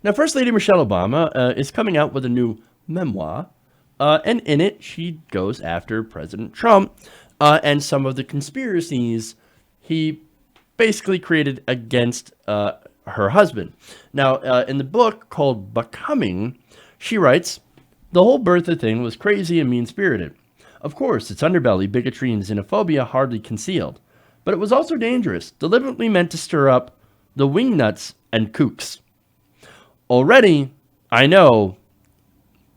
Now, First Lady Michelle Obama is coming out with a new memoir, and in it, she goes after President Trump and some of the conspiracies he basically created against her husband. Now, in the book called Becoming, she writes, the whole Bertha thing was crazy and mean spirited. Of course, its underbelly, bigotry, and xenophobia hardly concealed. But it was also dangerous, deliberately meant to stir up the wingnuts and kooks. Already, I know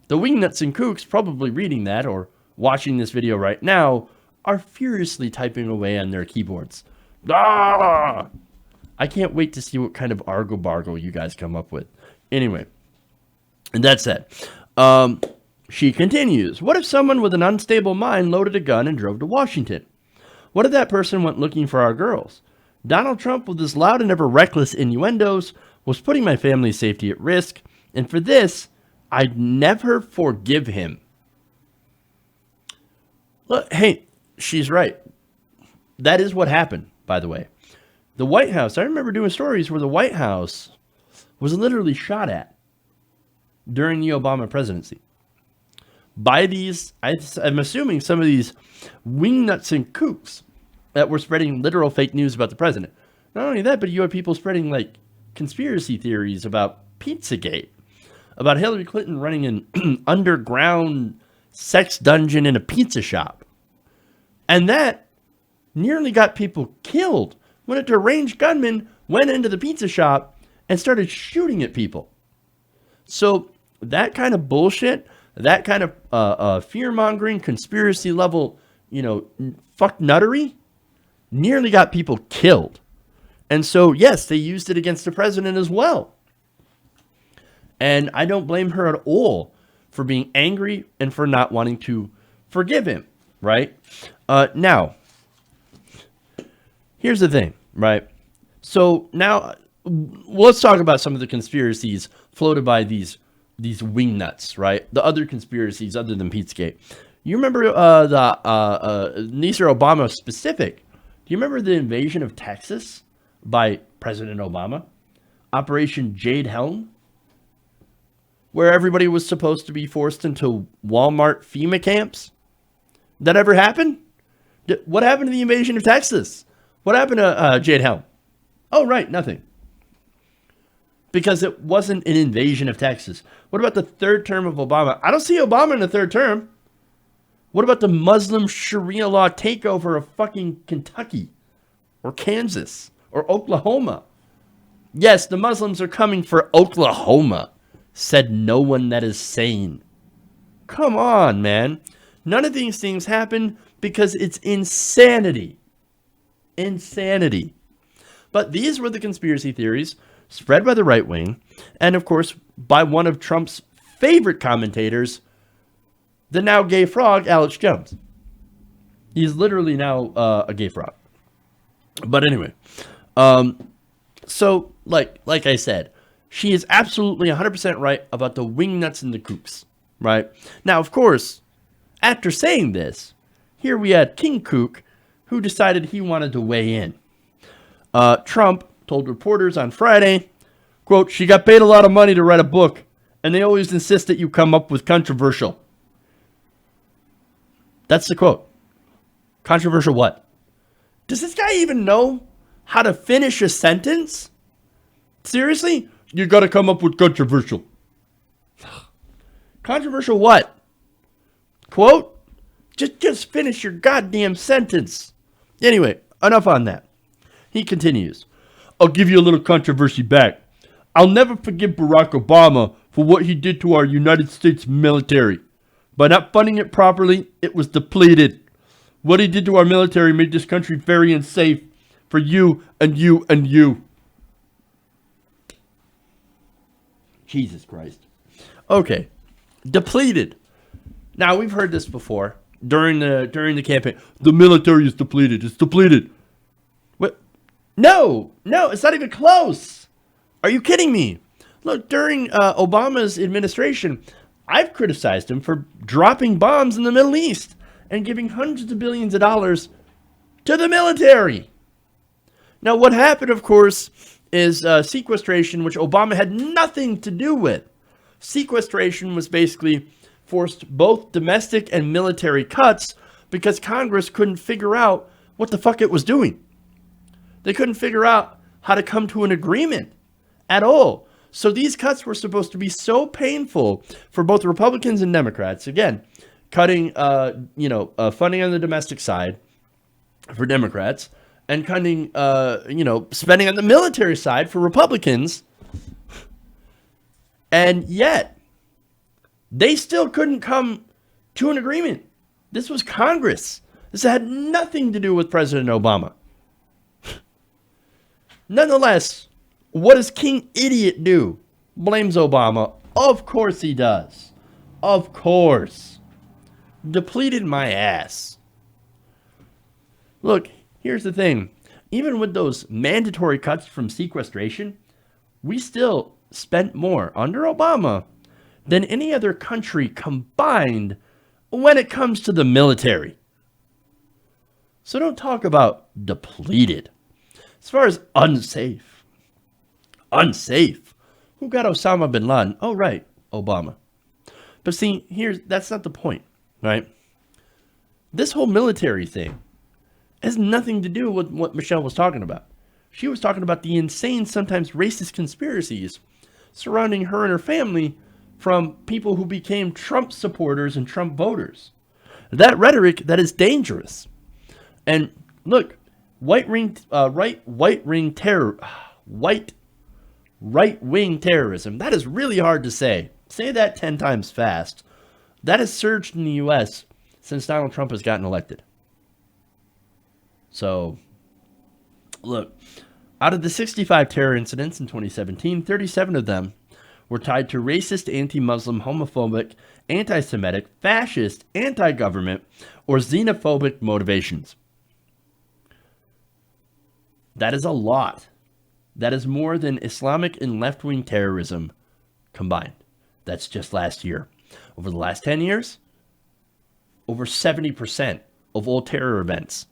the wingnuts and kooks probably reading that or watching this video right now are furiously typing away on their keyboards. Ah! I can't wait to see what kind of argo bargo you guys come up with. Anyway, and that said, she continues, what if someone with an unstable mind loaded a gun and drove to Washington? What if that person went looking for our girls? Donald Trump, with his loud and ever reckless innuendos, was putting my family's safety at risk, and for this, I'd never forgive him. Look, hey, she's right. That is what happened, by the way. The White House, I remember doing stories where the White House was literally shot at during the Obama presidency by these, I'm assuming some of these wingnuts and kooks that were spreading literal fake news about the president. Not only that, but you have people spreading like conspiracy theories about Pizzagate, about Hillary Clinton running an underground sex dungeon in a pizza shop. And that nearly got people killed when a deranged gunman went into the pizza shop and started shooting at people. So that kind of bullshit, that kind of fear-mongering, conspiracy level, fuck nuttery, nearly got people killed. And so, yes, they used it against the president as well. And I don't blame her at all for being angry and for not wanting to forgive him, right? Now, here's the thing, right? So now, let's talk about some of the conspiracies floated by these wingnuts, right? The other conspiracies other than Pizzagate. You remember these are Obama specific. Do you remember the invasion of Texas by President Obama? Operation Jade Helm? Where everybody was supposed to be forced into Walmart FEMA camps? That ever happen? What happened to the invasion of Texas? What happened to Jade Helm? Oh, right, nothing. Because it wasn't an invasion of Texas. What about the third term of Obama? I don't see Obama in the third term. What about the Muslim Sharia law takeover of fucking Kentucky or Kansas or Oklahoma? Yes, the Muslims are coming for Oklahoma, said no one that is sane. Come on, man. None of these things happen because it's insanity. Insanity. But these were the conspiracy theories spread by the right wing, and of course, by one of Trump's favorite commentators, the now gay frog, Alex Jones. He's literally now a gay frog. But anyway, so like I said, she is absolutely 100% right about the wingnuts and the kooks, right? Now, of course, after saying this, here we had King Kook, who decided he wanted to weigh in. Trump told reporters on Friday, quote, she got paid a lot of money to write a book, and they always insist that you come up with controversial. That's the quote. Controversial what? Does this guy even know how to finish a sentence? Seriously? You got to come up with controversial. Controversial what? Quote? Just finish your goddamn sentence. Anyway, enough on that. He continues. I'll give you a little controversy back. I'll never forgive Barack Obama for what he did to our United States military. By not funding it properly, it was depleted. What he did to our military made this country very unsafe for you and you and you. Jesus Christ. Okay. Depleted. Now, we've heard this before during the campaign. The military is depleted. It's depleted. What? No, it's not even close. Are you kidding me? Look, during Obama's administration, I've criticized him for dropping bombs in the Middle East and giving hundreds of billions of dollars to the military. Now, what happened, of course, is sequestration, which Obama had nothing to do with. Sequestration was basically forced both domestic and military cuts because Congress couldn't figure out what the fuck it was doing. They couldn't figure out how to come to an agreement at all. So these cuts were supposed to be so painful for both Republicans and Democrats. Again, cutting funding on the domestic side for Democrats and cutting spending on the military side for Republicans. And yet they still couldn't come to an agreement. This was Congress. This had nothing to do with President Obama. Nonetheless, what does King Idiot do? Blames Obama. Of course he does. Of course. Depleted my ass. Look, here's the thing. Even with those mandatory cuts from sequestration, we still spent more under Obama than any other country combined when it comes to the military. So don't talk about depleted. As far as unsafe. Who got Osama bin Laden? Oh, right, Obama. But see, that's not the point, right? This whole military thing has nothing to do with what Michelle was talking about. She was talking about the insane, sometimes racist conspiracies surrounding her and her family from people who became Trump supporters and Trump voters. That rhetoric, that is dangerous. And look, right-wing terrorism. That is really hard to say. Say that 10 times fast. That has surged in the U.S. since Donald Trump has gotten elected. So, look, out of the 65 terror incidents in 2017, 37 of them were tied to racist, anti-Muslim, homophobic, anti-Semitic, fascist, anti-government, or xenophobic motivations. That is a lot. That is more than Islamic and left-wing terrorism combined. That's just last year. Over the last 10 years, over 70% of all terror events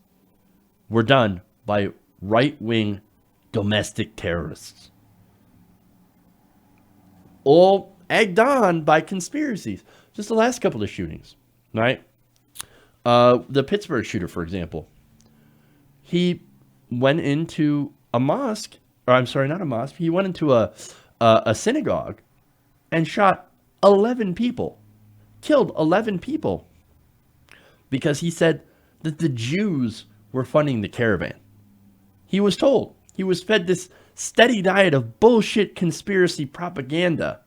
were done by right-wing domestic terrorists. All egged on by conspiracies. Just the last couple of shootings, right? The Pittsburgh shooter, for example. He went into a mosque. Or I'm sorry, not a mosque. He went into a synagogue and shot 11 people, killed 11 people, because he said that the Jews were funding the caravan. He was told, he was fed this steady diet of bullshit conspiracy propaganda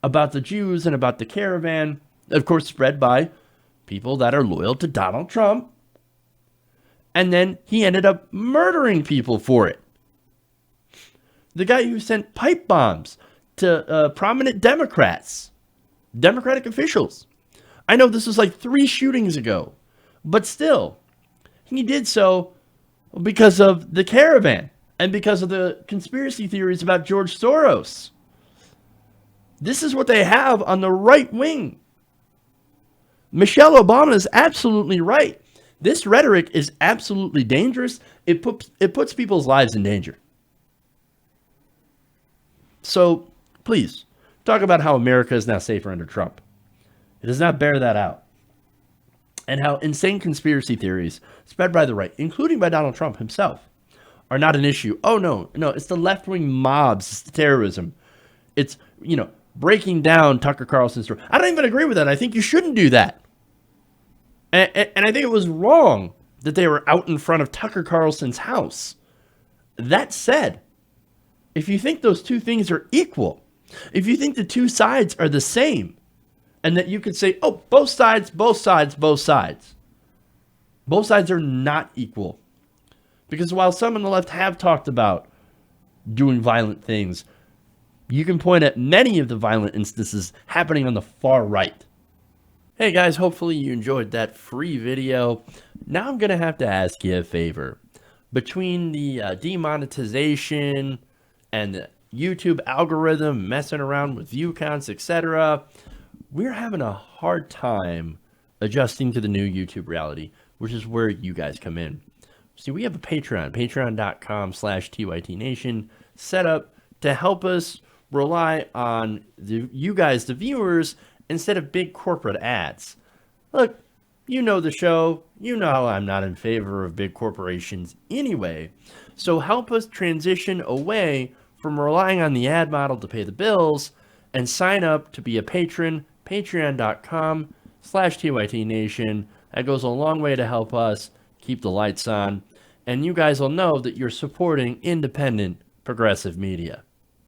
about the Jews and about the caravan, of course, spread by people that are loyal to Donald Trump. And then he ended up murdering people for it. The guy who sent pipe bombs to prominent Democrats, Democratic officials. I know this was like 3 shootings ago, but still, he did so because of the caravan and because of the conspiracy theories about George Soros. This is what they have on the right wing. Michelle Obama is absolutely right. This rhetoric is absolutely dangerous. It puts people's lives in danger. So, please, talk about how America is now safer under Trump. It does not bear that out. And how insane conspiracy theories spread by the right, including by Donald Trump himself, are not an issue. Oh, no, it's the left-wing mobs, it's the terrorism. It's, breaking down Tucker Carlson's story. I don't even agree with that. I think you shouldn't do that. And I think it was wrong that they were out in front of Tucker Carlson's house. That said, if you think those two things are equal, if you think the two sides are the same, and that you could say, oh, both sides. Both sides are not equal. Because while some on the left have talked about doing violent things, you can point at many of the violent instances happening on the far right. Hey guys, hopefully you enjoyed that free video. Now I'm going to have to ask you a favor. Between the demonetization and the YouTube algorithm messing around with view counts, etc., we're having a hard time adjusting to the new YouTube reality, which is where you guys come in. See, we have a Patreon, patreon.com/TYTNation. set up to help us rely on you guys, the viewers, instead of big corporate ads. Look, you know the show. You know how I'm not in favor of big corporations anyway. So help us transition away from relying on the ad model to pay the bills and sign up to be a patron, patreon.com/TYT That goes a long way to help us keep the lights on. And you guys will know that you're supporting independent progressive media.